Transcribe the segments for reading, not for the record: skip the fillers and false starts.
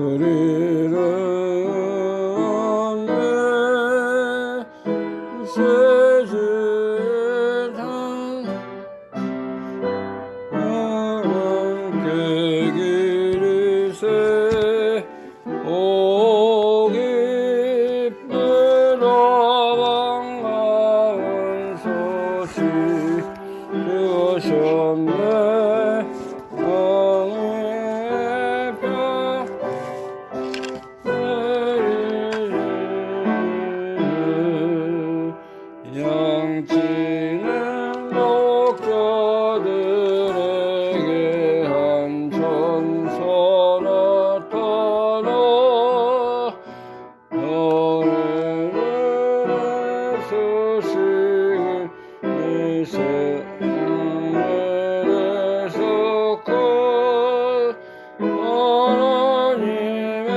우리는 내 세상 함께 기리세 오 기쁘다 반가운 소식 주셨네 양치는 목자들에게 한 전서 나타나 너네는 소식을 이 세상에서 곧 하나님의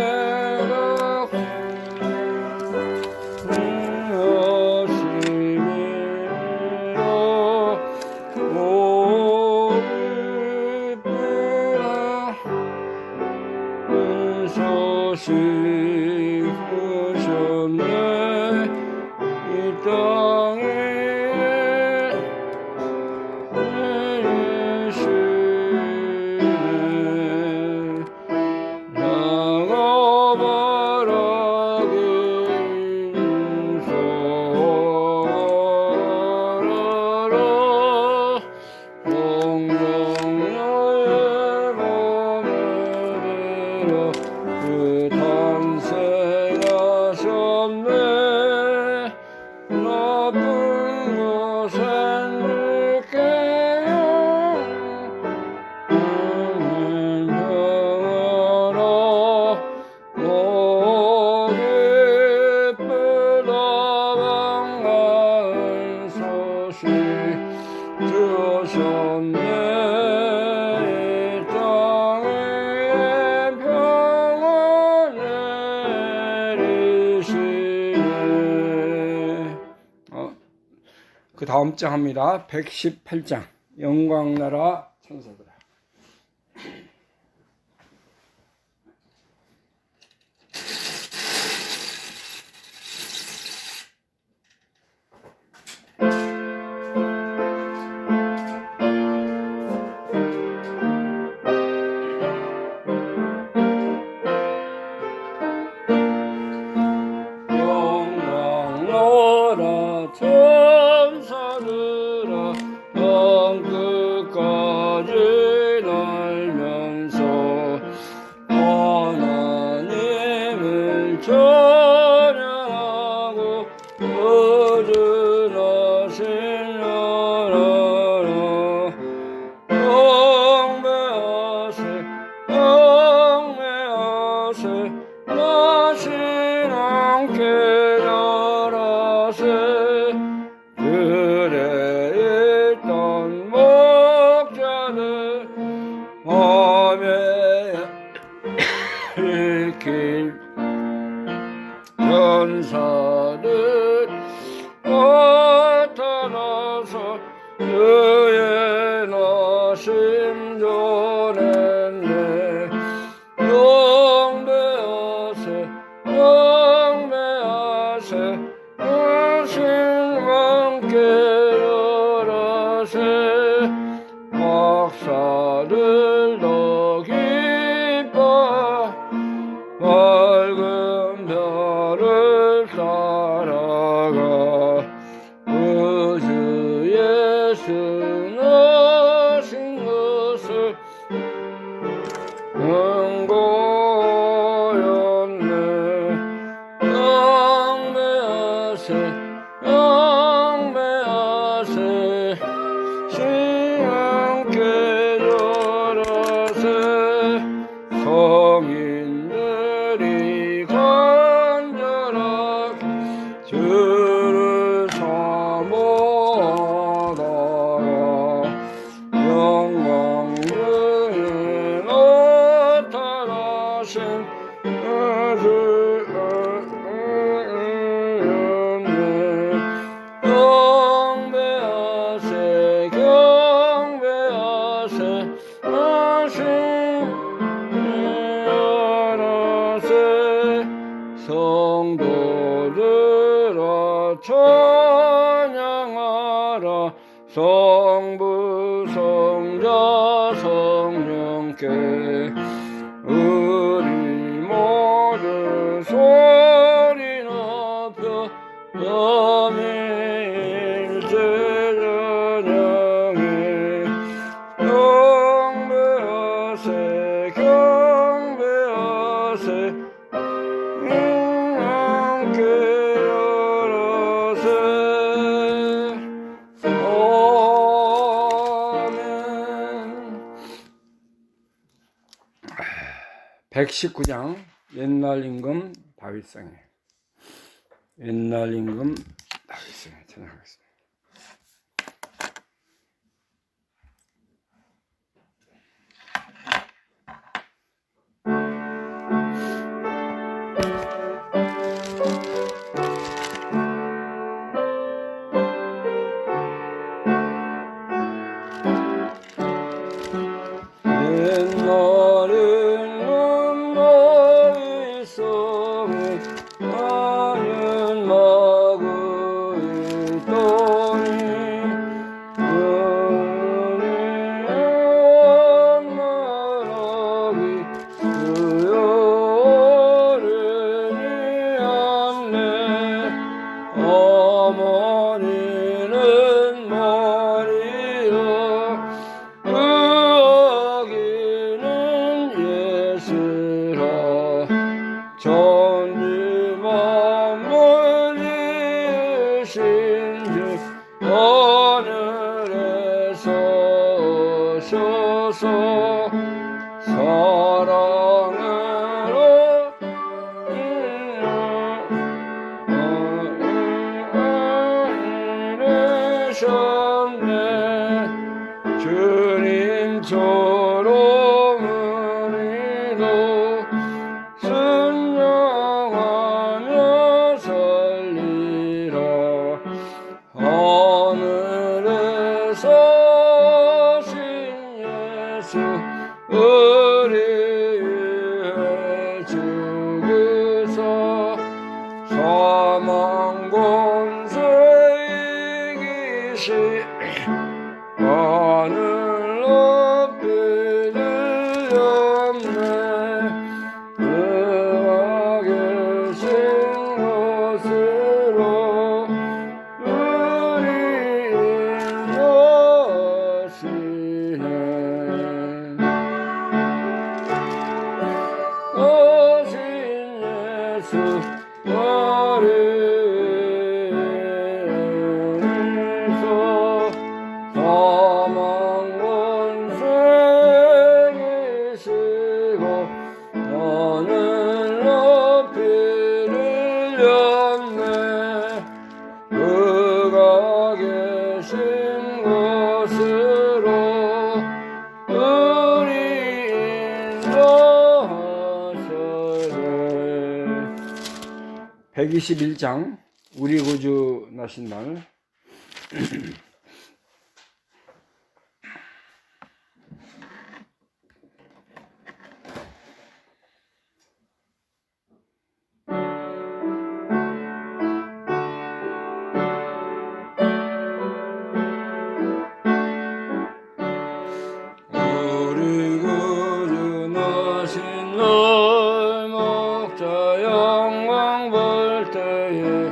소식 부셨네 이 땅에 내리시네 나가바라기 인소라라 동정녀의 몸을 빌어 그 탄생하셨네 나쁜 것은 느껴요 평화라 오 기쁘다 반가운 소식 주셨네 이 땅에 평화 내리시네 그 다음 장 합니다. 118장 영광나라 천사들아 영광나라 천사들아 먼 끝까지 날면서 하나님을 찬양하고 거듭나신 나라라 경배하세 경배하세 나신 함께 나라세 그래 있던 목자들 밤에 일길 전사들 나타나서 그의 나심 전했네 경배하세 경배하세 나신 함께 열하세 박사들도 기뻐 밝은 별을 따라가 우주 예수 나신 것을 은고였네 영배하세 영배하세 신함께 절하세 성인들이 간절하게 주를 사모하다가 영광 중에 나타나신 경배하세 경배하세 나신 나라 찬양하라 성부 성자 성령께 우리 모두 소리 높여 삼위일체 찬양해 경배하세 경배하세 인명께 열하세 아멘. 119장 옛날 임금 다윗성에 옛날 임금 다윗성에 찬양하겠습니다. 옛날에는 다윗성에 나는 마구 있더니 그의 말하기 그여울이 않네 어머니는 마리아 그 아기는 예수라 천지 만물 지으신 주 하늘에서 오셔서 사랑으로 이르셨네 주님처럼 우리도 순종하며 살리라 하늘에서 오신 예수 우리 위해 죽으사 사망 권세 이기시 하늘 높이 들렸네 그가 계신 곳으로 우리 인도하시네 오신 예수 우리 위해서 사망 권세 이기시고 하늘 높이 들렸네 그가 계신 곳으로 우리 인도하시네. 121장 우리 구주 나신 날 우리 구주 나신 날 목자 영광 볼 때에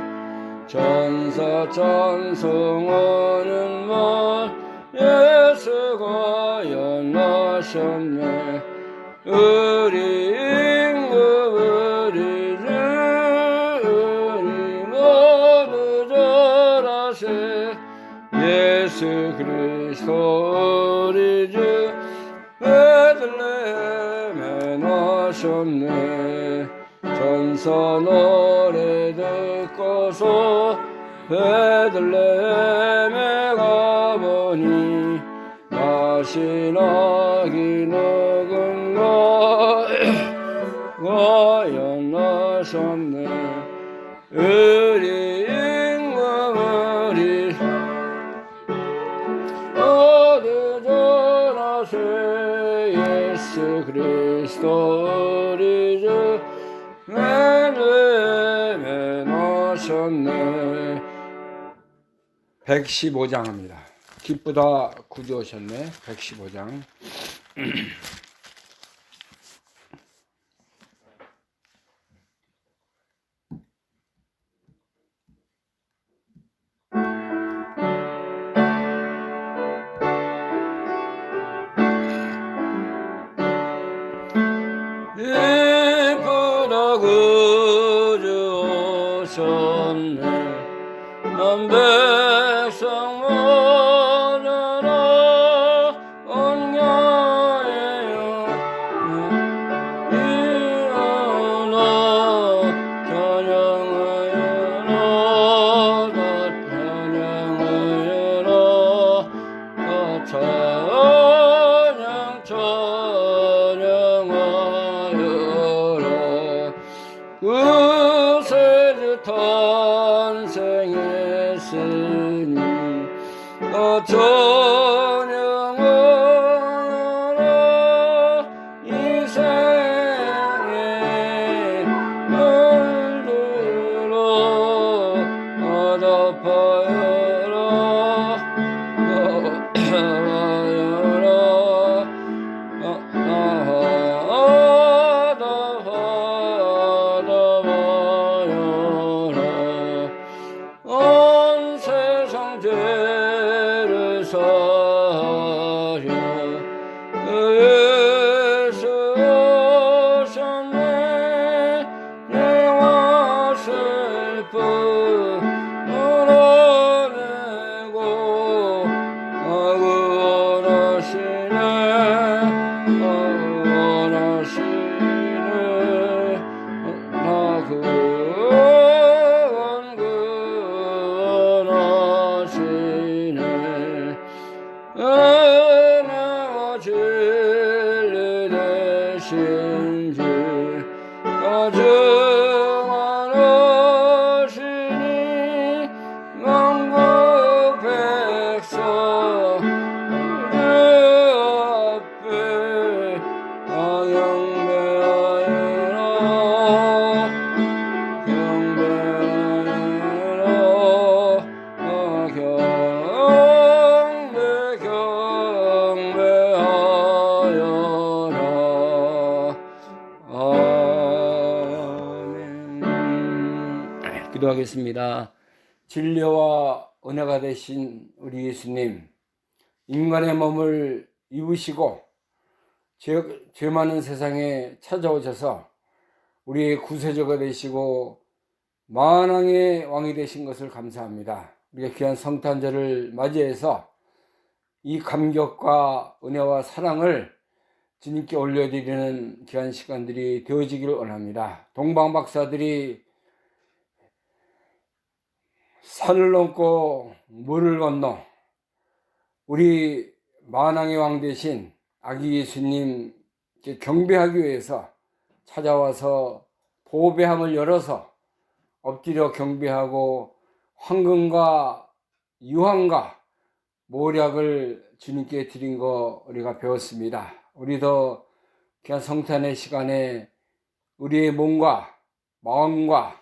천사 찬송하는 말 예수가 연하셨네 우리 임금 우리 주 우리 모두 절하세 예수 그리스도 우리 주 베들레헴에 나셨네 천사 노래 듣고서 베들레헴에 가보니 나신 아기 누군가 연하셨네 우리 임금 우리 모두 전하세 예수 그리스도 우리 주 베들레헴에 나셨네 115장 합니다. 기쁘다 구주 오셨네. 115장. 기쁘다 구주 오셨네. 난 백성 모두로 온야에요 이어나 찬양하여라 다 찬양하여라 다 찬양하여라 구세주 탄생했으니 찬양하여라 이 생에 물들어 화답하여라 온 세상 죄를 사려 예수 오셨네. 내와 슬픔 물어내고 구원하시네. 나 구원하시네. 은혜와 진리 되신 주 증언하시니 만국 백성 주 앞에 경배하여라 경배하여라 아멘. 기도하겠습니다. 진리와 은혜가 되신 우리 예수님, 인간의 몸을 입으시고 죄 많은 세상에 찾아오셔서 우리의 구세주가 되시고 만왕의 왕이 되신 것을 감사합니다. 우리가 귀한 성탄절을 맞이해서 이 감격과 은혜와 사랑을 주님께 올려드리는 귀한 시간들이 되어지기를 원합니다. 동방박사들이 산을 넘고 물을 건너 우리 만왕의 왕 되신 아기 예수님께 경배하기 위해서 찾아와서 보배함을 열어서 엎드려 경배하고 황금과 유황과 모략을 주님께 드린 거 우리가 배웠습니다. 우리도 귀한 성탄의 시간에 우리의 몸과 마음과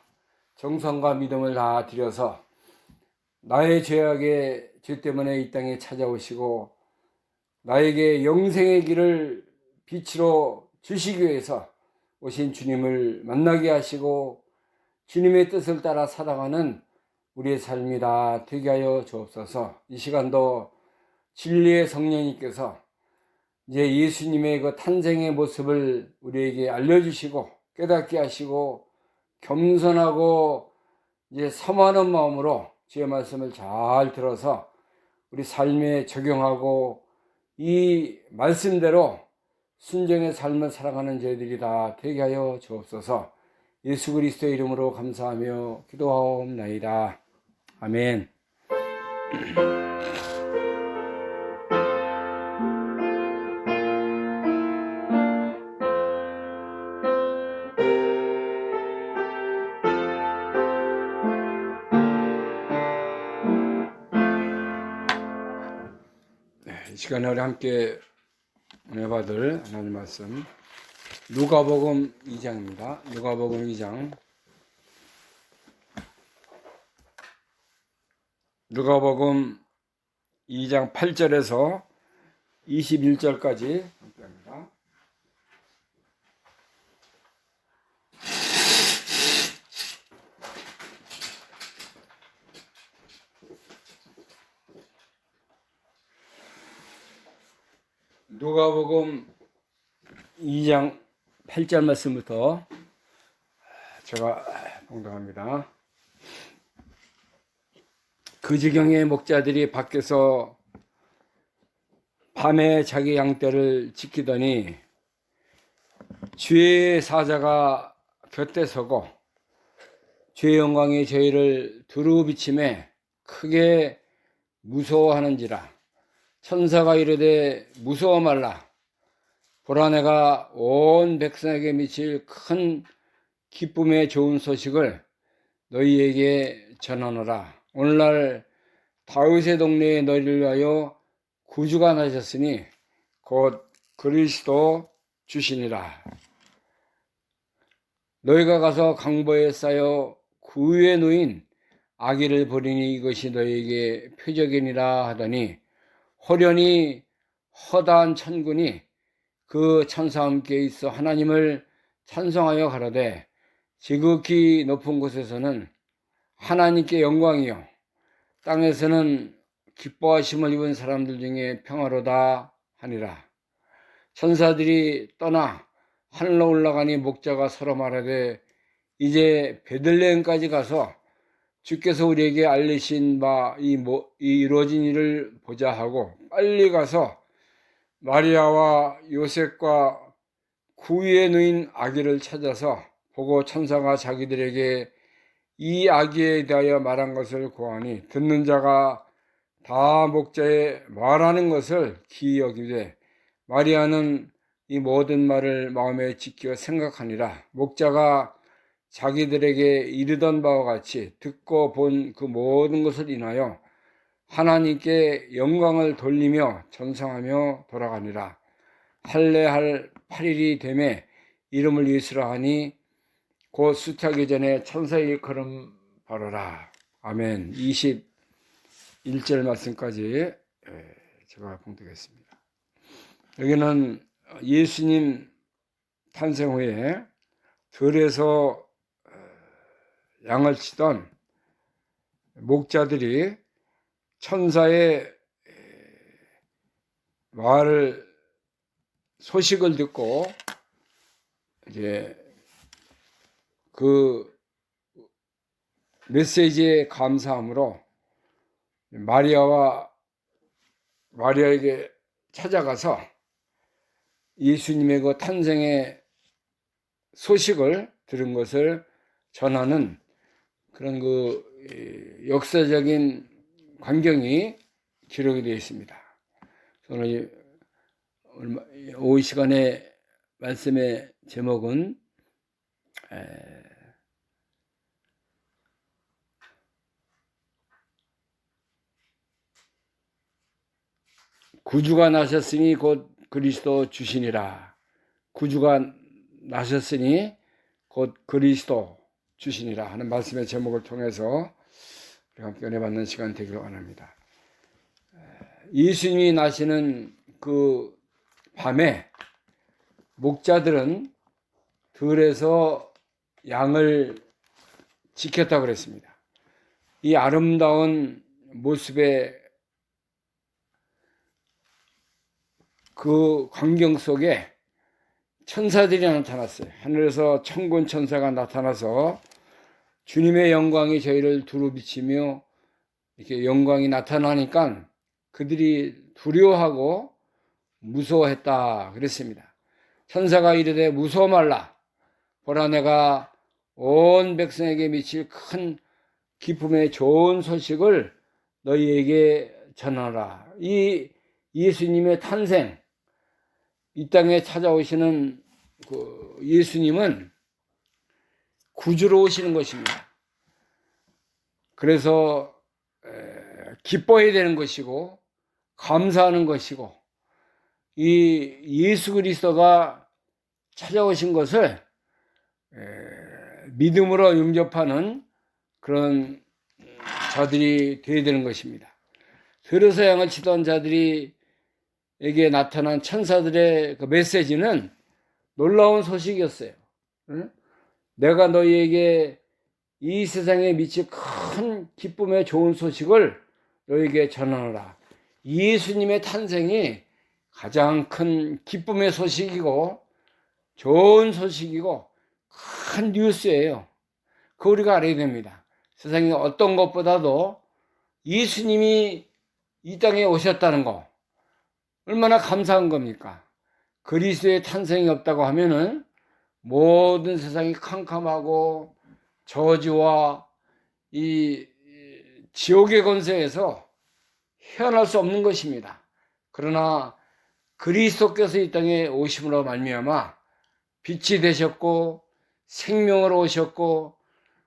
정성과 믿음을 다 드려서 나의 죄악의 죄 때문에 이 땅에 찾아오시고 나에게 영생의 길을 빛으로 주시기 위해서 오신 주님을 만나게 하시고 주님의 뜻을 따라 살아가는 우리의 삶이 다 되게 하여 주옵소서. 이 시간도 진리의 성령님께서 이제 예수님의 그 탄생의 모습을 우리에게 알려주시고 깨닫게 하시고 겸손하고 이제 사모하는 마음으로 주의 말씀을 잘 들어서 우리 삶에 적용하고 이 말씀대로 순종의 삶을 살아가는 저희들이 다 되게 하여 주옵소서. 예수 그리스도의 이름으로 감사하며 기도하옵나이다. 아멘. 이 시간에 우리 함께 은혜 받을 하나님 말씀 누가복음 2장입니다. 누가복음 2장 누가복음 2장 8절에서 21절까지 함께합니다. 누가복음 2장 8절 말씀부터 제가 봉독합니다. 그 지경에 목자들이 밖에서 밤에 자기 양떼를 지키더니 주의 사자가 곁에 서고 주의 영광이 저희를 두루 비침에 크게 무서워하는지라. 천사가 이르되 무서워 말라. 보라, 내가 온 백성에게 미칠 큰 기쁨의 좋은 소식을 너희에게 전하노라. 오늘날 다윗의 동네에 너희를 위하여 구주가 나셨으니 곧 그리스도 주시니라. 너희가 가서 강보에 쌓여 구유에 누인 아기를 보리니 이것이 너희에게 표적이니라 하더니 호련히 허다한 천군이 그 천사와 함께 있어 하나님을 찬송하여 가로되 지극히 높은 곳에서는 하나님께 영광이요 땅에서는 기뻐하심을 입은 사람들 중에 평화로다 하니라. 천사들이 떠나 하늘로 올라가니 목자가 서로 말하되 이제 베들레헴까지 가서 주께서 우리에게 알리신 바 이 이루어진 일을 보자 하고 빨리 가서 마리아와 요셉과 구유에 누인 아기를 찾아서 보고 천사가 자기들에게 이 아기에 대하여 말한 것을 고하니 듣는 자가 다 목자의 말하는 것을 기이 여기되 마리아는 이 모든 말을 마음에 지켜 생각하니라. 목자가 자기들에게 이르던 바와 같이 듣고 본 그 모든 것을 인하여 하나님께 영광을 돌리며 전성하며 돌아가니라. 할례할 8일이 되매 이름을 예수라 하니 곧 수태하기 전에 천사의 걸음 바로라. 아멘. 21절 말씀까지 제가 봉독했습니다. 여기는 예수님 탄생 후에 들에서 양을 치던 목자들이 천사의 말을 소식을 듣고 이제 그 메시지에 감사함으로 마리아에게 찾아가서 예수님의 그 탄생의 소식을 들은 것을 전하는 그런 그 역사적인 광경이 기록이 되어 있습니다. 오늘 오후 시간에 말씀의 제목은 구주가 나셨으니 곧 그리스도 주시니라. 구주가 나셨으니 곧 그리스도 주시니라 하는 말씀의 제목을 통해서 우리가 함께 은혜 받는 시간 되기를 원합니다. 예수님이 나시는 그 밤에 목자들은 들에서 양을 지켰다고 그랬습니다. 이 아름다운 모습의 그 광경 속에 천사들이 나타났어요. 하늘에서 천군 천사가 나타나서 주님의 영광이 저희를 두루 비치며 이렇게 영광이 나타나니까 그들이 두려워하고 무서워했다 그랬습니다. 천사가 이르되 무서워 말라. 보라, 내가 온 백성에게 미칠 큰 기쁨의 좋은 소식을 너희에게 전하라. 이 예수님의 탄생, 이 땅에 찾아오시는 그 예수님은 구주로 오시는 것입니다. 그래서 기뻐해야 되는 것이고 감사하는 것이고 이 예수 그리스도가 찾아오신 것을 믿음으로 영접하는 그런 자들이 되어야 되는 것입니다. 들어서 양을 치던 자들이 에게 나타난 천사들의 그 메시지는 놀라운 소식이었어요. 응? 내가 너희에게 이 세상에 미칠 큰 기쁨의 좋은 소식을 너희에게 전하노라. 예수님의 탄생이 가장 큰 기쁨의 소식이고 좋은 소식이고 큰 뉴스예요. 그거 우리가 알아야 됩니다. 세상에 어떤 것보다도 예수님이 이 땅에 오셨다는 거 얼마나 감사한 겁니까? 그리스도의 탄생이 없다고 하면은 모든 세상이 캄캄하고 저주와 이 지옥의 권세에서 헤어날 수 없는 것입니다. 그러나 그리스도께서 이 땅에 오심으로 말미암아 빛이 되셨고 생명으로 오셨고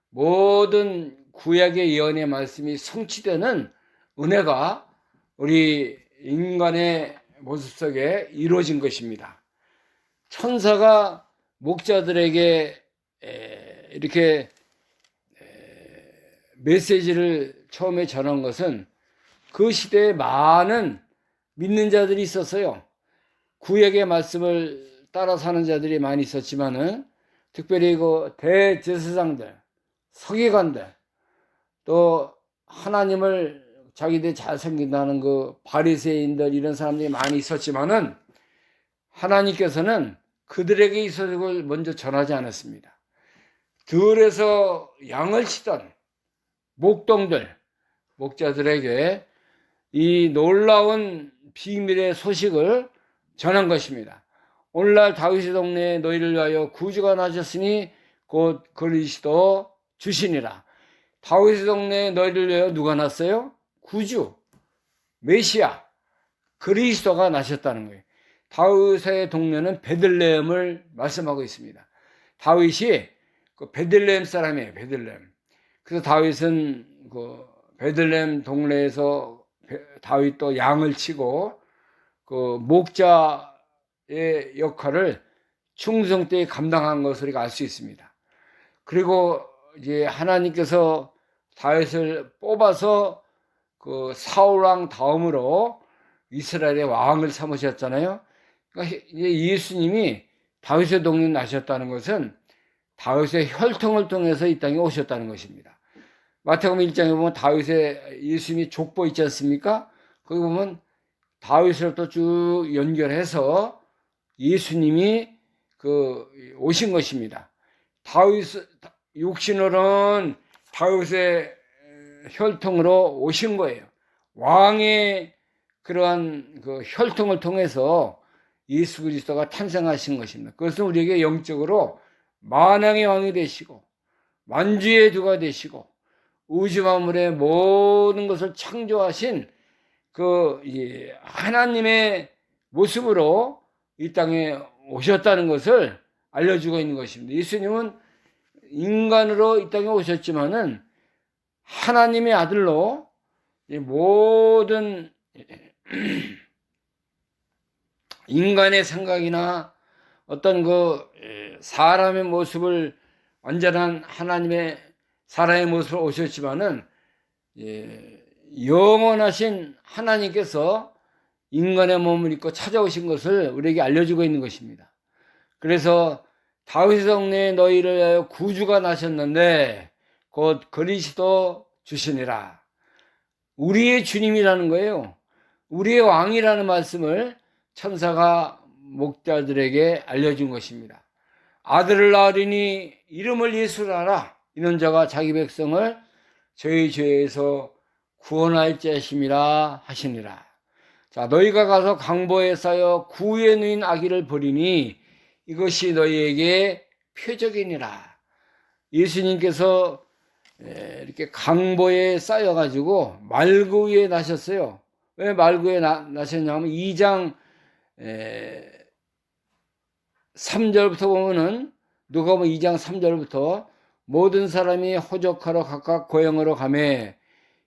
모든 구약의 예언의 말씀이 성취되는 은혜가 우리 인간의 모습 속에 이루어진 것입니다. 천사가 목자들에게 이렇게 메시지를 처음에 전한 것은 그 시대에 많은 믿는 자들이 있었어요. 구약의 말씀을 따라 사는 자들이 많이 있었지만은 특별히 그 대제사장들, 서기관들, 또 하나님을 자기들 잘 섬긴다는 그 바리새인들 이런 사람들이 많이 있었지만은 하나님께서는 그들에게 이 소식을 먼저 전하지 않았습니다. 들에서 양을 치던 목동들, 목자들에게 이 놀라운 비밀의 소식을 전한 것입니다. 오늘날 다윗의 동네에 너희를 위하여 구주가 나셨으니 곧 그리스도 주시니라. 다윗의 동네에 너희를 위하여 누가 났어요? 구주, 메시아, 그리스도가 나셨다는 거예요. 다윗의 동네는 베들레헴을 말씀하고 있습니다. 다윗이 그 베들레헴 사람이에요. 베들레헴. 그래서 다윗은 그 베들레헴 동네에서 다윗도 양을 치고 그 목자의 역할을 충성되게 감당한 것을 우리가 알 수 있습니다. 그리고 이제 하나님께서 다윗을 뽑아서 그 사울 왕 다음으로 이스라엘의 왕을 삼으셨잖아요. 그러니까 예수님이 다윗의 동네에 나셨다는 것은 다윗의 혈통을 통해서 이 땅에 오셨다는 것입니다. 마태복음 1장에 보면 다윗의 예수님이 족보 있지 않습니까? 거기 보면 다윗으로부터 쭉 연결해서 예수님이 그 오신 것입니다. 다윗 육신으로는 다윗의 혈통으로 오신 거예요. 왕의 그러한 그 혈통을 통해서 예수 그리스도가 탄생하신 것입니다. 그것은 우리에게 영적으로 만왕의 왕이 되시고 만주의 주가 되시고 우주 만물의 모든 것을 창조하신 그 하나님의 모습으로 이 땅에 오셨다는 것을 알려주고 있는 것입니다. 예수님은 인간으로 이 땅에 오셨지만은 하나님의 아들로 모든 인간의 생각이나 어떤 그 사람의 모습을 완전한 하나님의 사람의 모습으로 오셨지만은 영원하신 하나님께서 인간의 몸을 입고 찾아오신 것을 우리에게 알려주고 있는 것입니다. 그래서 다윗의 동네에 너희를 위하여 구주가 나셨는데 곧 그리스도 주시니라. 우리의 주님이라는 거예요. 우리의 왕이라는 말씀을 천사가 목자들에게 알려준 것입니다. 아들을 낳으리니 이름을 예수라 하라. 이는 자가 자기 백성을 저희 죄에서 구원할 자심이라 하시니라. 자, 너희가 가서 강보에 쌓여 구에 누인 아기를 버리니 이것이 너희에게 표적이니라. 예수님께서 이렇게 강보에 쌓여가지고 말구 위에 나셨어요. 왜 말구 위에 나셨냐면 2장 3절부터 보면은 누가복음 2장 3절부터 모든 사람이 호적하러 각각 고향으로 가매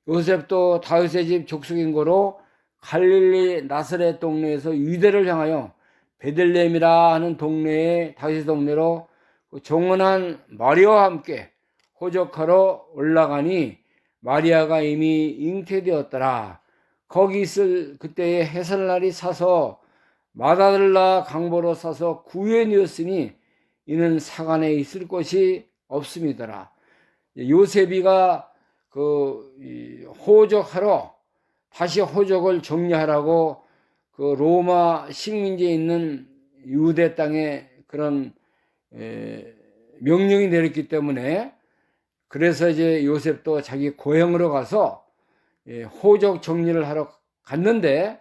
요셉도 다윗의 집 족속인 거로 갈릴리 나사렛 동네에서 유대를 향하여 베들레헴이라 하는 동네에 다윗의 동네로 종언한 마리아와 함께 호적하러 올라가니 마리아가 이미 잉태되었더라. 거기 있을 그때의 해설날이 사서 마다들라 강보로 사서 구현이었으니 이는 사간에 있을 곳이 없음이더라. 요셉이가 호적하러 다시 호적을 정리하라고 그 로마 식민지에 있는 유대 땅에 그런 명령이 내렸기 때문에 그래서 이제 요셉도 자기 고향으로 가서 호적 정리를 하러 갔는데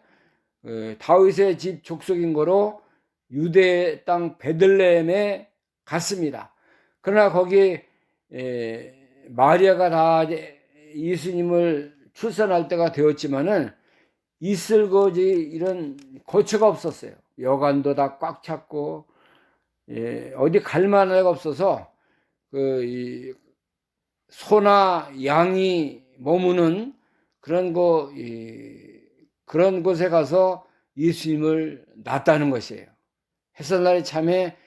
다윗의 집 족속인 거로 유대 땅 베들레헴에 갔습니다. 그러나 거기 마리아가 다 예수님을 출산할 때가 되었지만은 있을 이런 거처가 없었어요. 여관도 다 꽉 찼고 어디 갈 만한 데가 없어서 소나 양이 머무는 그런 곳에 가서 예수님을 낳았다는 것이에요. 해설날이 참에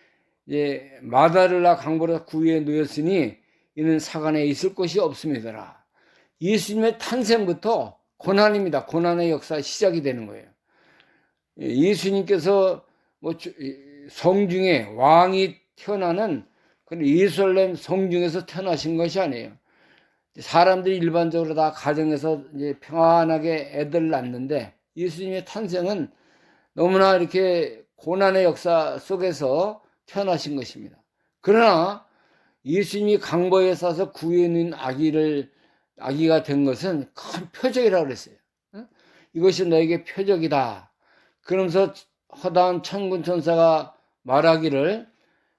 마다를라 강보로 구유에 놓였으니 이는 사간에 있을 곳이 없음이더라. 예수님의 탄생부터 고난입니다. 고난의 역사 시작이 되는 거예요. 예수님께서 성중에 왕이 태어나는 예루살렘 성중에서 태어나신 것이 아니에요. 사람들이 일반적으로 다 가정에서 이제 평안하게 애들 낳는데 예수님의 탄생은 너무나 이렇게 고난의 역사 속에서 태어나신 것입니다. 그러나 예수님이 강보에 싸서 구해낸 아기가 된 것은 큰 표적이라고 그랬어요. 이것이 너에게 표적이다. 그러면서 허다한 천군 천사가 말하기를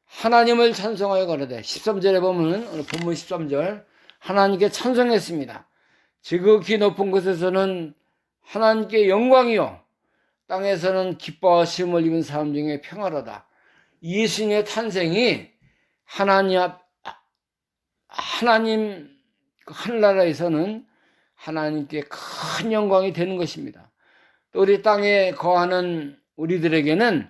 하나님을 찬송하여 가로되 13절에 보면 오늘 본문 13절 하나님께 찬송했습니다. 지극히 높은 곳에서는 하나님께 영광이요 땅에서는 기뻐하심을 입은 사람 중에 평화로다. 예수님의 탄생이 하나님 하늘나라에서는 하나님께 큰 영광이 되는 것입니다. 또 우리 땅에 거하는 우리들에게는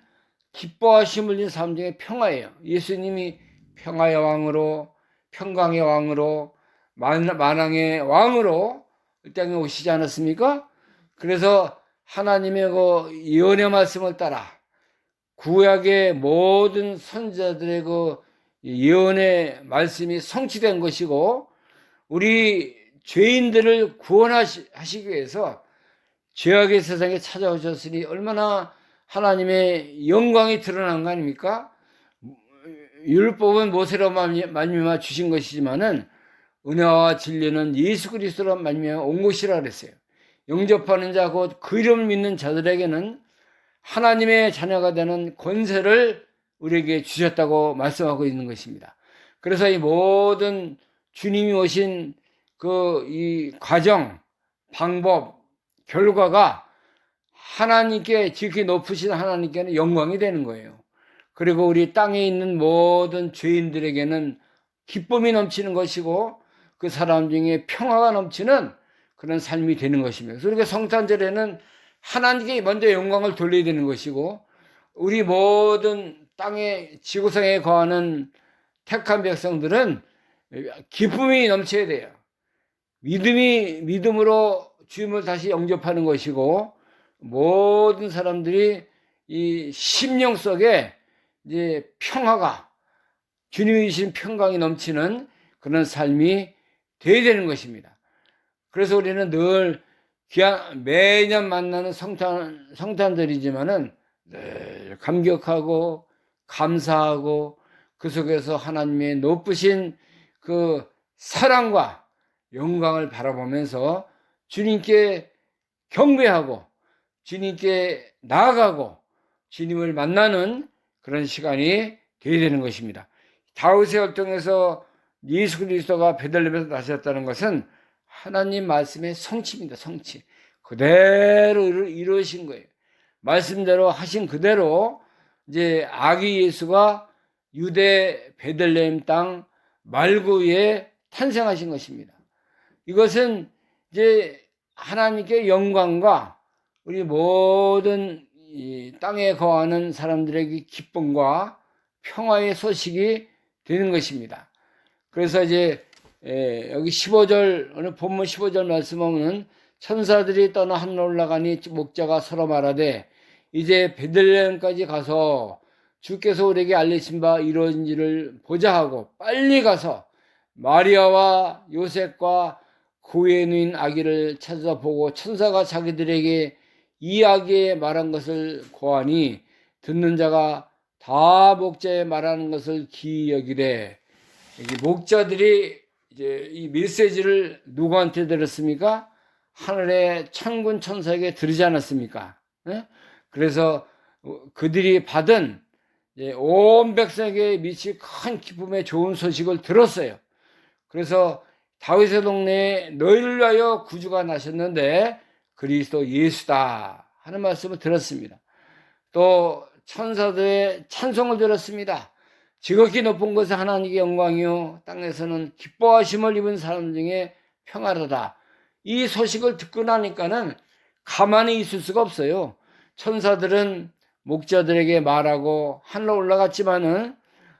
기뻐하심을 입은 사람 중에 평화예요. 예수님이 평화의 왕으로 평강의 왕으로 만왕의 왕으로 이 땅에 오시지 않았습니까? 그래서 하나님의 그 예언의 말씀을 따라 구약의 모든 선지자들의 그 예언의 말씀이 성취된 것이고 우리 죄인들을 구원하시기 위해서 죄악의 세상에 찾아오셨으니 얼마나 하나님의 영광이 드러난 거 아닙니까? 율법은 모세로 말미암아 주신 것이지만은 은혜와 진리는 예수 그리스도로 말미암아 온 것이라 그랬어요. 영접하는 자 곧 그 이름을 믿는 자들에게는 하나님의 자녀가 되는 권세를 우리에게 주셨다고 말씀하고 있는 것입니다. 그래서 이 모든 주님이 오신 이 과정, 방법, 결과가 하나님께 지극히 높으신 하나님께는 영광이 되는 거예요. 그리고 우리 땅에 있는 모든 죄인들에게는 기쁨이 넘치는 것이고 그 사람 중에 평화가 넘치는 그런 삶이 되는 것입니다. 그래서 우리가 성탄절에는 하나님께 먼저 영광을 돌려야 되는 것이고 우리 모든 땅에 지구상에 거하는 택한 백성들은 기쁨이 넘쳐야 돼요. 믿음으로 주님을 다시 영접하는 것이고 모든 사람들이 이 심령 속에 이제 평화가 주님이 주신 평강이 넘치는 그런 삶이 되어야 되는 것입니다. 그래서 우리는 늘 매년 만나는 성탄절이지만은 늘 감격하고 감사하고 그 속에서 하나님의 높으신 그 사랑과 영광을 바라보면서 주님께 경배하고 주님께 나아가고 주님을 만나는 그런 시간이 되어야 되는 것입니다. 다윗의 혈통에서 예수 그리스도가 베들레헴에서 나셨다는 것은 하나님 말씀의 성취입니다. 성취. 그대로 이루어진 거예요. 말씀대로 하신 그대로 이제 아기 예수가 유대 베들레헴 땅 말구에 탄생하신 것입니다. 이것은 이제 하나님께 영광과 우리 모든 이 땅에 거하는 사람들에게 기쁨과 평화의 소식이 되는 것입니다. 그래서 이제 여기 15절, 오늘 본문 15절 말씀 보면 천사들이 떠나 하늘로 올라가니 목자가 서로 말하되 이제 베들레헴까지 가서 주께서 우리에게 알리신 바 이루어진지를 보자 하고 빨리 가서 마리아와 요셉과 구에 누인 아기를 찾아보고 천사가 자기들에게 이 아기에 말한 것을 고하니 듣는 자가 다 목자에 말하는 것을 기이 여기래. 여기 목자들이 이제 이 메시지를 누구한테 들었습니까? 하늘의 천군 천사에게 들으지 않았습니까? 네? 그래서 그들이 받은 온 백성에게 미칠 큰 기쁨의 좋은 소식을 들었어요. 그래서 다윗의 동네에 너희를 위하여 구주가 나셨는데 그리스도 예수다 하는 말씀을 들었습니다. 또 천사들의 찬송을 들었습니다. 지극히 높은 곳에 하나님께 영광이요 땅에서는 기뻐하심을 입은 사람 중에 평화로다. 이 소식을 듣고 나니까는 가만히 있을 수가 없어요. 천사들은 목자들에게 말하고 하늘로 올라갔지만은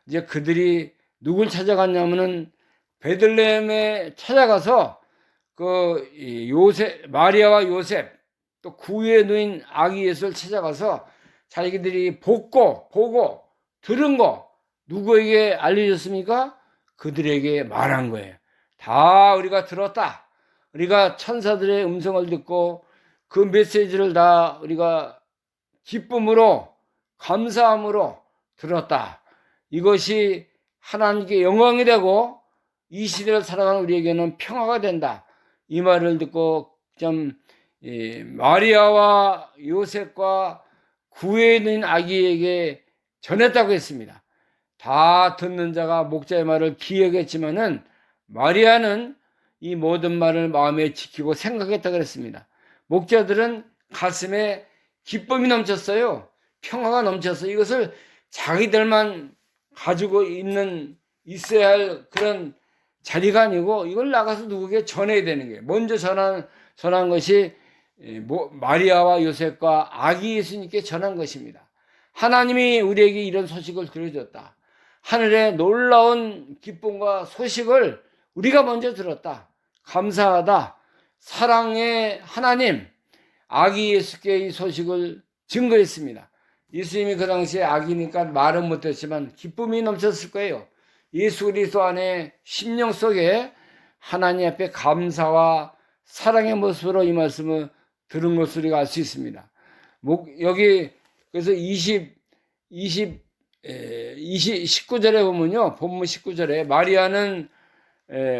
이제 그들이 누굴 찾아갔냐면은 베들레헴에 찾아가서 그 요셉, 마리아와 요셉 또 구유에 누인 아기 예수를 찾아가서 자기들이 보고 들은 거 누구에게 알려줬습니까? 그들에게 말한 거예요. 다 우리가 들었다. 우리가 천사들의 음성을 듣고 그 메시지를 다 우리가 기쁨으로 감사함으로 들었다. 이것이 하나님께 영광이 되고 이 시대를 살아가는 우리에게는 평화가 된다. 이 말을 듣고 좀 마리아와 요셉과 구에 있는 아기에게 전했다고 했습니다. 다 듣는 자가 목자의 말을 기억했지만은 마리아는 이 모든 말을 마음에 지키고 생각했다고 그랬습니다. 목자들은 가슴에 기쁨이 넘쳤어요. 평화가 넘쳤어요. 이것을 자기들만 가지고 있어야 할 그런 자리가 아니고 이걸 나가서 누구에게 전해야 되는 거예요. 먼저 전한 것이 마리아와 요셉과 아기 예수님께 전한 것입니다. 하나님이 우리에게 이런 소식을 들려줬다. 하늘의 놀라운 기쁨과 소식을 우리가 먼저 들었다. 감사하다. 사랑의 하나님, 아기 예수께 이 소식을 증거했습니다. 예수님이 그 당시에 아기니까 말은 못했지만 기쁨이 넘쳤을 거예요. 예수 그리스도 안에 심령 속에 하나님 앞에 감사와 사랑의 모습으로 이 말씀을 들은 것을 우리가 알 수 있습니다. 여기 그래서 19절에 보면요. 본문 19절에 마리아는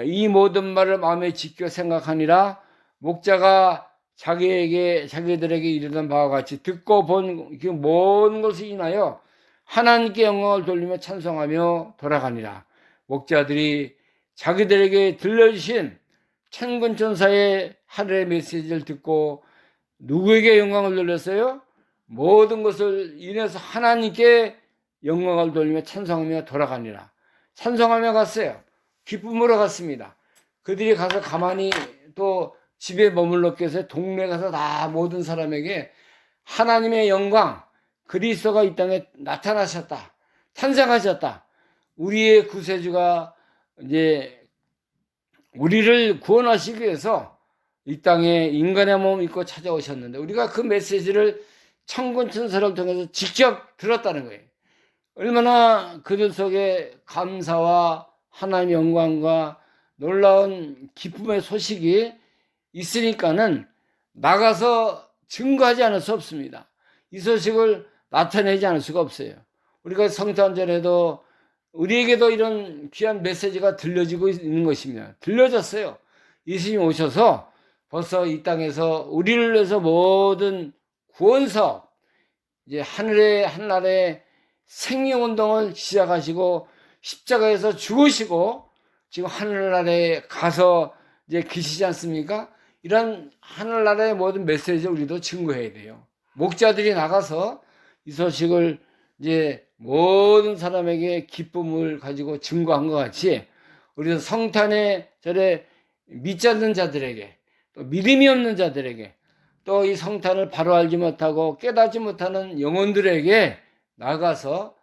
이 모든 말을 마음에 지켜 생각하니라 목자가 자기들에게 이르던 바와 같이 듣고 본 모든 것을 인하여 하나님께 영광을 돌리며 찬송하며 돌아가니라. 목자들이 자기들에게 들려주신 천군 천사의 하늘의 메시지를 듣고 누구에게 영광을 돌렸어요? 모든 것을 인해서 하나님께 영광을 돌리며 찬송하며 돌아가니라. 찬송하며 갔어요. 기쁨으로 갔습니다. 그들이 가서 가만히 또 집에 머물렀기 위해서 동네 가서 다 모든 사람에게 하나님의 영광, 그리스도가 이 땅에 나타나셨다. 탄생하셨다. 우리의 구세주가 이제 우리를 구원하시기 위해서 이 땅에 인간의 몸을 입고 찾아오셨는데 우리가 그 메시지를 천군 천사를 통해서 직접 들었다는 거예요. 얼마나 그들 속에 감사와 하나님의 영광과 놀라운 기쁨의 소식이 있으니까는 나가서 증거하지 않을 수 없습니다. 이 소식을 나타내지 않을 수가 없어요. 우리가 성탄절에도 우리에게도 이런 귀한 메시지가 들려지고 있는 것입니다. 들려졌어요. 예수님 오셔서 벌써 이 땅에서 우리를 위해서 모든 구원사업, 이제 한날의 생명운동을 시작하시고 십자가에서 죽으시고 지금 하늘나라에 가서 이제 계시지 않습니까? 이런 하늘나라의 모든 메시지를 우리도 증거해야 돼요. 목자들이 나가서 이 소식을 이제 모든 사람에게 기쁨을 가지고 증거한 것 같이 우리도 성탄의 절에 믿지 않는 자들에게 또 믿음이 없는 자들에게 또 이 성탄을 바로 알지 못하고 깨닫지 못하는 영혼들에게 나가서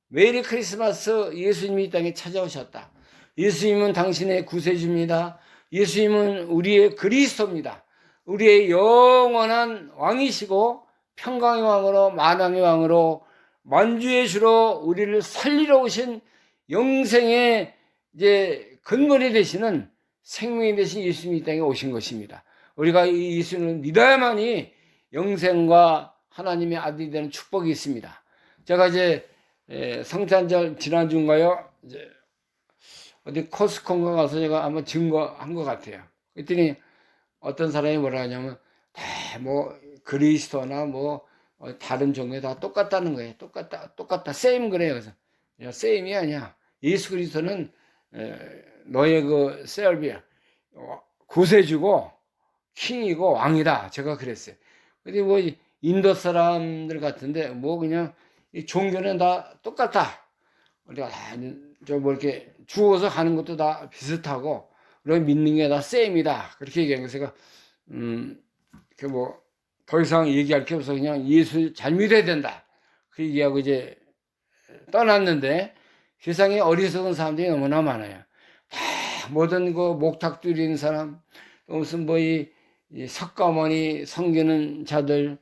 메리 크리스마스 예수님이 이 땅에 찾아오셨다. 예수님은 당신의 구세주입니다. 예수님은 우리의 그리스도입니다. 우리의 영원한 왕이시고 평강의 왕으로 만왕의 왕으로 만주의 주로 우리를 살리러 오신 영생의 이제 근본이 되시는 생명이 되신 예수님이 이 땅에 오신 것입니다. 우리가 이 예수님을 믿어야만이 영생과 하나님의 아들이 되는 축복이 있습니다. 제가 이제 성탄절 지난주인가요? 이제 어디 코스콘가 가서 제가 한번 증거한 것 같아요. 그랬더니 어떤 사람이 뭐라 하냐면 뭐 그리스도나 뭐 다른 종교 다 똑같다는 거예요. 똑같다. 세임 그래요. 그래서 야, 세임이 아니야. 예수 그리스도는 너의 그 셀비야 구세주고 킹이고 왕이다. 제가 그랬어요. 근데 뭐 인도 사람들 같은데 뭐 그냥 이 종교는 다 똑같다. 우리가 좀 뭐 이렇게 죽어서 가는 것도 다 비슷하고 우리가 믿는 게 다 세임이다. 그렇게 얘기한 거예요. 제가 그 뭐 더 이상 얘기할 게 없어. 그냥 예수 잘 믿어야 된다. 그 얘기하고 이제 떠났는데 세상에 어리석은 사람들이 너무나 많아요. 다 모든 그 목탁 두리는 사람, 또 무슨 뭐 이 석가모니 섬기는 자들,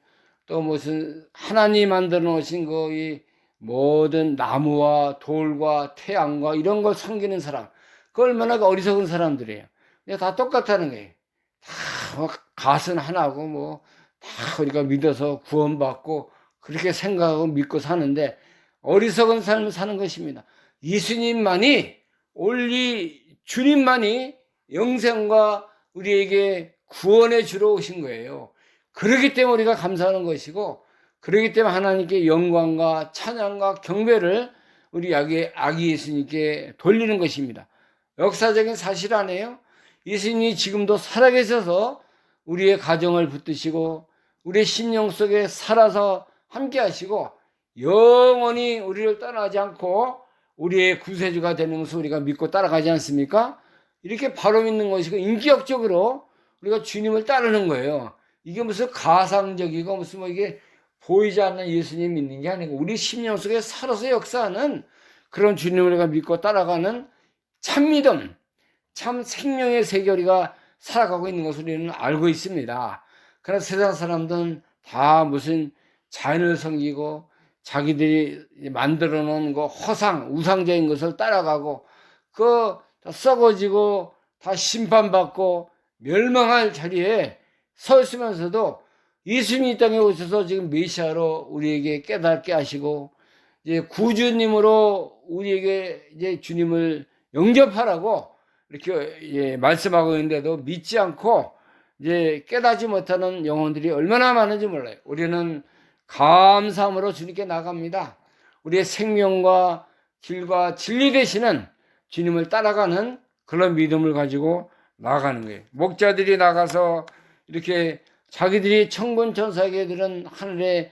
또 무슨 하나님 만들어 놓으신 그 이 모든 나무와 돌과 태양과 이런 걸 섬기는 사람, 그 얼마나 어리석은 사람들이에요. 근데 다 똑같다는 거예요. 다 갓은 하나고 뭐 다 우리가 믿어서 구원받고 그렇게 생각하고 믿고 사는데 어리석은 삶을 사는 것입니다. 예수님만이 올리 주님만이 영생과 우리에게 구원해 주러 오신 거예요. 그렇기 때문에 우리가 감사하는 것이고 그렇기 때문에 하나님께 영광과 찬양과 경배를 우리 아기 예수님께 돌리는 것입니다. 역사적인 사실 아니에요? 예수님이 지금도 살아계셔서 우리의 가정을 붙드시고 우리의 심령 속에 살아서 함께 하시고 영원히 우리를 떠나지 않고 우리의 구세주가 되는 것을 우리가 믿고 따라가지 않습니까? 이렇게 바로 믿는 것이고 인격적으로 우리가 주님을 따르는 거예요. 이게 무슨 가상적이고 무슨 뭐 이게 보이지 않는 예수님 믿는 게 아니고 우리 심령 속에 살아서 역사하는 그런 주님을 우리가 믿고 따라가는 참 믿음, 참 생명의 세계 우리가 살아가고 있는 것을 우리는 알고 있습니다. 그러나 세상 사람들은 다 무슨 자연을 섬기고 자기들이 만들어 놓은 그 허상, 우상적인 것을 따라가고 그 다 썩어지고 다 심판받고 멸망할 자리에 서 있으면서도 예수님이 이 땅에 오셔서 지금 메시아로 우리에게 깨닫게 하시고 이제 구주님으로 우리에게 이제 주님을 영접하라고 이렇게 말씀하고 있는데도 믿지 않고 이제 깨닫지 못하는 영혼들이 얼마나 많은지 몰라요. 우리는 감사함으로 주님께 나갑니다. 우리의 생명과 길과 진리 되시는 주님을 따라가는 그런 믿음을 가지고 나가는 거예요. 목자들이 나가서 이렇게 자기들이 천군 천사에게 들은 하늘의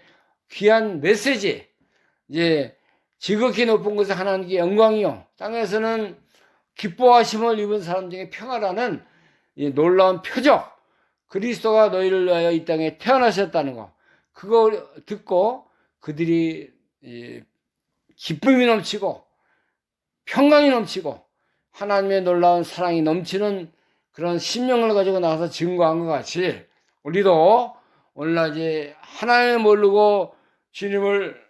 귀한 메시지, 이제 지극히 높은 곳에 하나님께 영광이요, 땅에서는 기뻐하심을 입은 사람 중에 평화라는 놀라운 표적, 그리스도가 너희를 위하여 이 땅에 태어나셨다는 거, 그거 듣고 그들이 기쁨이 넘치고 평강이 넘치고 하나님의 놀라운 사랑이 넘치는 그런 심령을 가지고 나가서 증거한 것 같이 우리도 오늘날 이제 하나님을 모르고 주님을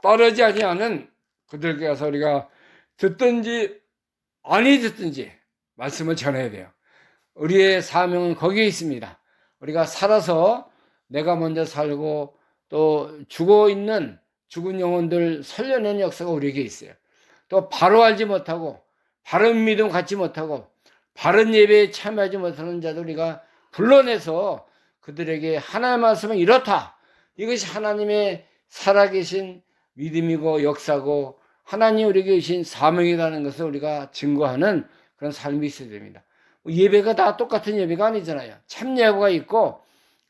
따르지 아니하는 그들께 가서 우리가 듣든지 아니 듣든지 말씀을 전해야 돼요. 우리의 사명은 거기에 있습니다. 우리가 살아서 내가 먼저 살고 또 죽은 영혼들 살려내는 역사가 우리에게 있어요. 또 바로 알지 못하고 바른 믿음 갖지 못하고 바른 예배에 참여하지 못하는 자들 우리가 불러내서 그들에게 하나님의 말씀은 이렇다. 이것이 하나님의 살아계신 믿음이고 역사고 하나님 우리에게 주신 사명이라는 것을 우리가 증거하는 그런 삶이 있어야 됩니다. 예배가 다 똑같은 예배가 아니잖아요. 참 예배가 있고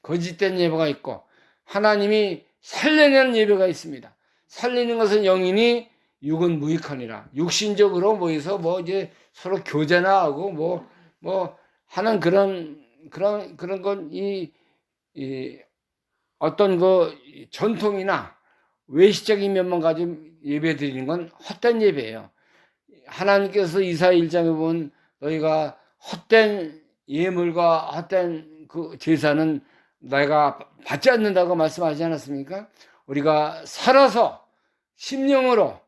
거짓된 예배가 있고 하나님이 살려내는 예배가 있습니다. 살리는 것은 영이니 육은 무익하니라. 육신적으로 모여서 뭐 이제 서로 교제나 하고 뭐 하는 그런 건 이 어떤 그 전통이나 외식적인 면만 가지고 예배 드리는 건 헛된 예배예요. 하나님께서 이사야 1장에 보면 너희가 헛된 예물과 헛된 그 제사는 내가 받지 않는다고 말씀하지 않았습니까? 우리가 살아서 심령으로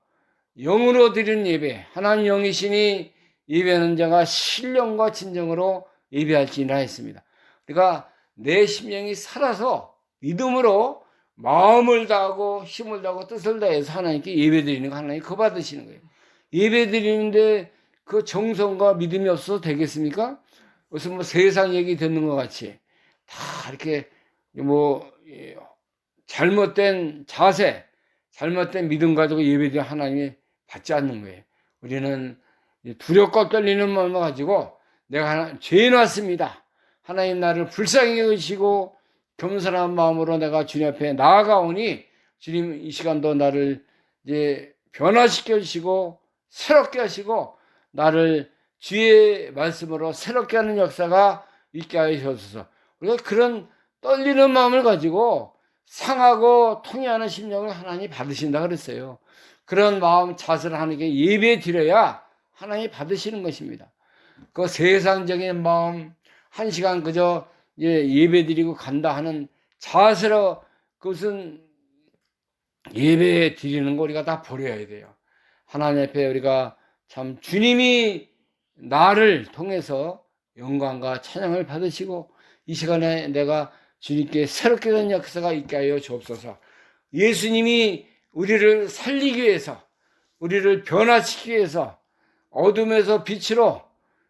영으로 드리는 예배, 하나님 영이시니 예배하는 자가 신령과 진정으로 예배할지니라 했습니다. 그러니까 내 심령이 살아서 믿음으로 마음을 다하고 힘을 다하고 뜻을 다해서 하나님께 예배드리는 거 하나님 그거 받으시는 거예요. 예배드리는데 그 정성과 믿음이 없어도 되겠습니까? 무슨 뭐 세상 얘기 듣는 것 같이 다 이렇게 뭐 잘못된 자세, 잘못된 믿음 가지고 예배드리는 하나님이 받지 않는 거예요. 우리는 두렵고 떨리는 마음을 가지고 내가 죄 났습니다. 하나님 나를 불쌍히 여기시고 겸손한 마음으로 내가 주님 앞에 나아가오니 주님 이 시간도 나를 이제 변화시켜 주시고 새롭게 하시고 나를 주의 말씀으로 새롭게 하는 역사가 있게 하여 주옵소서. 우리가 그런 떨리는 마음을 가지고 상하고 통해하는 심령을 하나님이 받으신다 그랬어요. 그런 마음 자세를 하나님께 예배 드려야 하나님이 받으시는 것입니다. 그 세상적인 마음 한 시간 그저 예배 드리고 간다 하는 자세로 그것은 예배 드리는 거 우리가 다 버려야 돼요. 하나님 앞에 우리가 참 주님이 나를 통해서 영광과 찬양을 받으시고 이 시간에 내가 주님께 새롭게 된 역사가 있게 하여 주옵소서. 예수님이 우리를 살리기 위해서 우리를 변화시키기 위해서 어둠에서 빛으로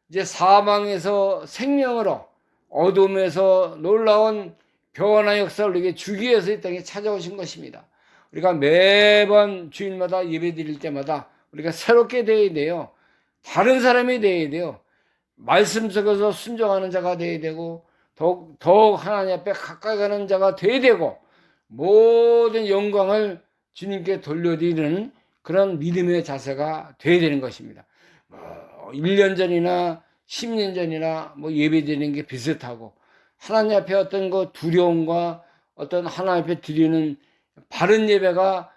이제 사망에서 생명으로 어둠에서 놀라운 변화 역사를 우리에게 주기 위해서 이 땅에 찾아오신 것입니다. 우리가 매번 주일마다 예배 드릴 때마다 우리가 새롭게 되어야 돼요. 다른 사람이 되어야 돼요. 말씀 속에서 순종하는 자가 되어야 되고 더욱 하나님 앞에 가까이 가는 자가 되어야 되고 모든 영광을 주님께 돌려드리는 그런 믿음의 자세가 되어야 되는 것입니다. 1년 전이나 10년 전이나 예배 드리는 게 비슷하고 하나님 앞에 어떤 그 두려움과 어떤 하나님 앞에 드리는 바른 예배가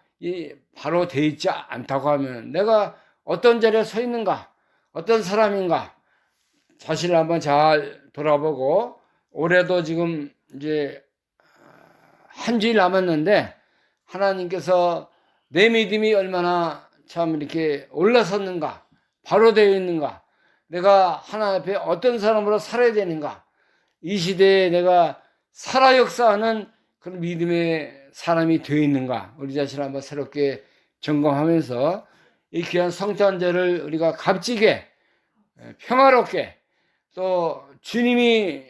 바로 되어 있지 않다고 하면 내가 어떤 자리에 서 있는가, 어떤 사람인가 자신을 한번 잘 돌아보고 올해도 지금 이제 한 주일 남았는데 하나님께서 내 믿음이 얼마나 참 이렇게 올라섰는가, 바로 되어 있는가, 내가 하나님 앞에 어떤 사람으로 살아야 되는가, 이 시대에 내가 살아 역사하는 그런 믿음의 사람이 되어 있는가, 우리 자신을 한번 새롭게 점검하면서 이 귀한 성탄절을 우리가 값지게 평화롭게 또 주님이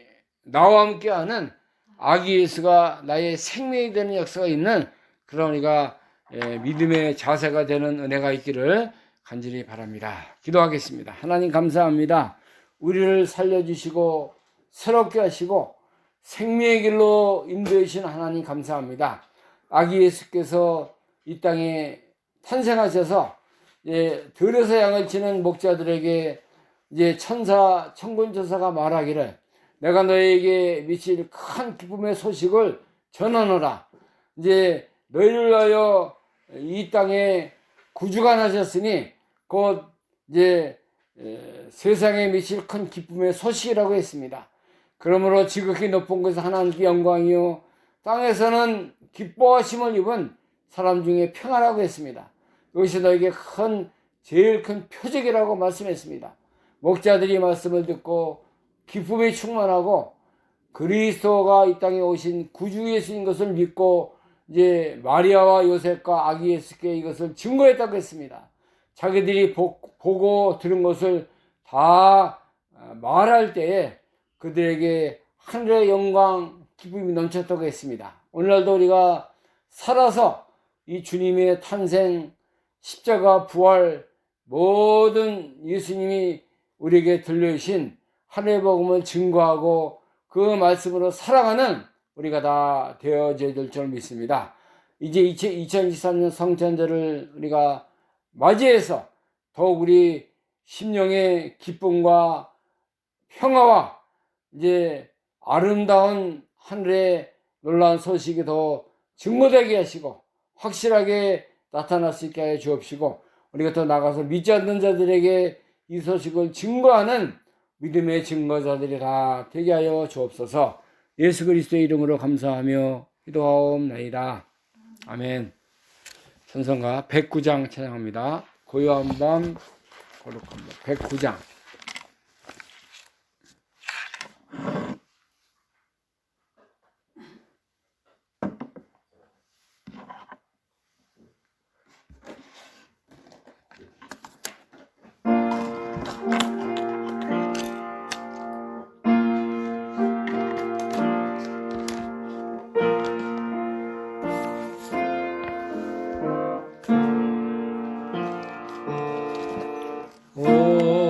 나와 함께하는 아기 예수가 나의 생명이 되는 역사가 있는 그런 우리가 믿음의 자세가 되는 은혜가 있기를 간절히 바랍니다. 기도하겠습니다. 하나님 감사합니다. 우리를 살려주시고 새롭게 하시고 생명의 길로 인도해 주신 하나님 감사합니다. 아기 예수께서 이 땅에 탄생하셔서 들에서 양을 치는 목자들에게 이제 천군 천사가 말하기를 내가 너에게 미칠 큰 기쁨의 소식을 전하노라. 이제 너희를 위하여 이 땅에 구주가 나셨으니 곧 이제 세상에 미칠 큰 기쁨의 소식이라고 했습니다. 그러므로 지극히 높은 곳에서 하나님께 영광이요 땅에서는 기뻐하심을 입은 사람 중에 평화라고 했습니다. 이것이 너에게 제일 큰 표적이라고 말씀했습니다. 목자들이 말씀을 듣고 기쁨이 충만하고 그리스도가 이 땅에 오신 구주 예수인 것을 믿고 이제 마리아와 요셉과 아기 예수께 이것을 증거했다고 했습니다. 자기들이 보고 들은 것을 다 말할 때에 그들에게 하늘의 영광, 기쁨이 넘쳤다고 했습니다. 오늘날도 우리가 살아서 이 주님의 탄생, 십자가, 부활, 모든 예수님이 우리에게 들려주신 하늘의 복음을 증거하고 그 말씀으로 살아가는 우리가 다 되어져야 될 줄 믿습니다. 이제 2023년 성탄절을 우리가 맞이해서 더욱 우리 심령의 기쁨과 평화와 이제 아름다운 하늘의 놀라운 소식이 더 증거되게 하시고 확실하게 나타날 수 있게 하여 주옵시고 우리가 더 나가서 믿지 않는 자들에게 이 소식을 증거하는 믿음의 증거자들이 다 되게 하여 주옵소서. 예수 그리스도의 이름으로 감사하며 기도하옵나이다. 아멘. 찬송가 109장 찬양합니다. 고요한 밤 거룩한 밤 109장.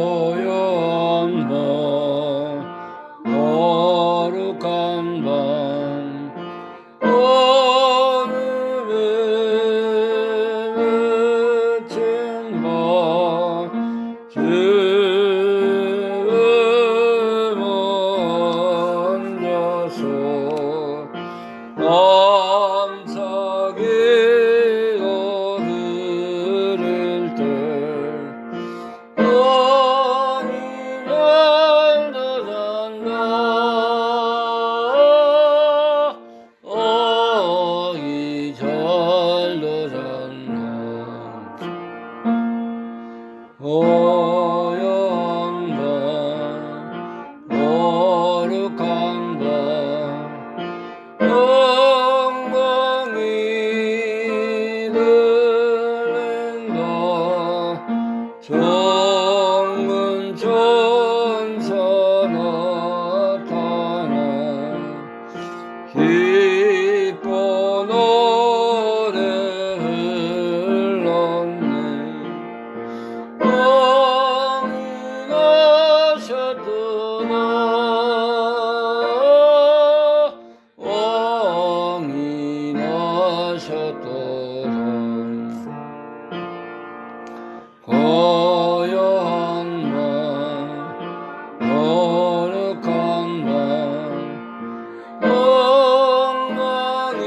고요한 밤 거룩한 밤 오늘의 외친 밤 주를 앉아서 감사기도 드릴 때 고요한 밤 거룩한 밤 영광이 들린다 정은 천사 나타나 기뻐 노래 흘렀네 왕이 나셨도다 왕이 나셨도다 고요한 밤 거룩한 밤 영광의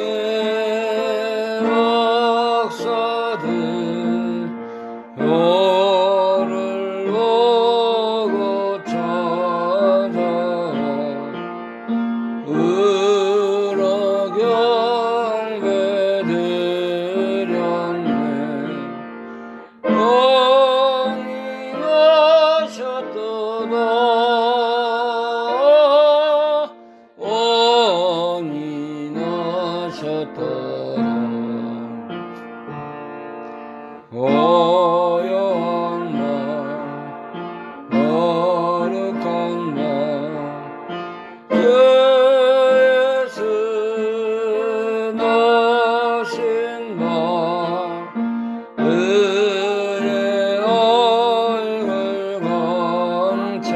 박사들 너를 보고 찾아와 의로 경배드렸네 왕이 나셨도다 왕이 나셨도다 고요한 밤 거룩한 밤 주 예수 나신 밤 은혜 얼굴 광채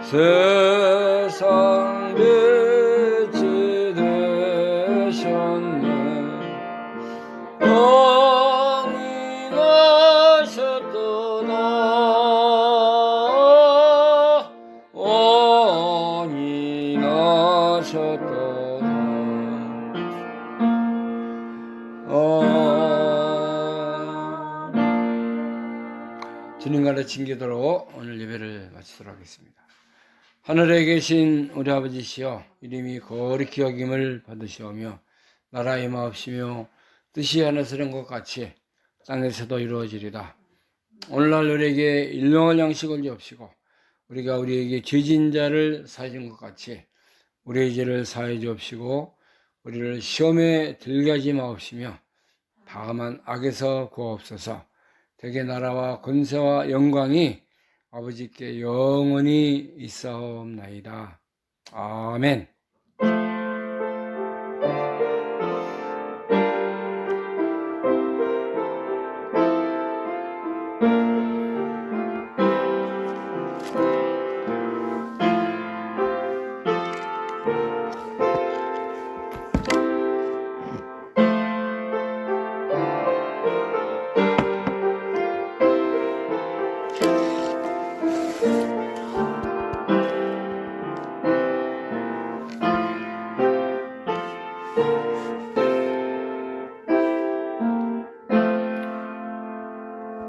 세상 빛이 되셨네 왕이 나셨도다 왕이 나셨도다 주님 가르친 기도로 오늘 예배를 마치도록 하겠습니다. 하늘에 계신 우리 아버지시여 이름이 거룩히 여김을 받으시오며 나라의 임하옵시며 뜻이 하늘에서 이룬 것 같이 땅에서도 이루어지리다. 오늘날 우리에게 일용할 양식을 주옵시고 우리가 우리에게 죄진 자를 사해 준 것 같이 우리의 죄를 사해 주옵시고 우리를 시험에 들게 하지 마옵시며 다만 악에서 구하옵소서. 대개 나라와 권세와 영광이 아버지께 영원히 있사옵나이다. 아멘.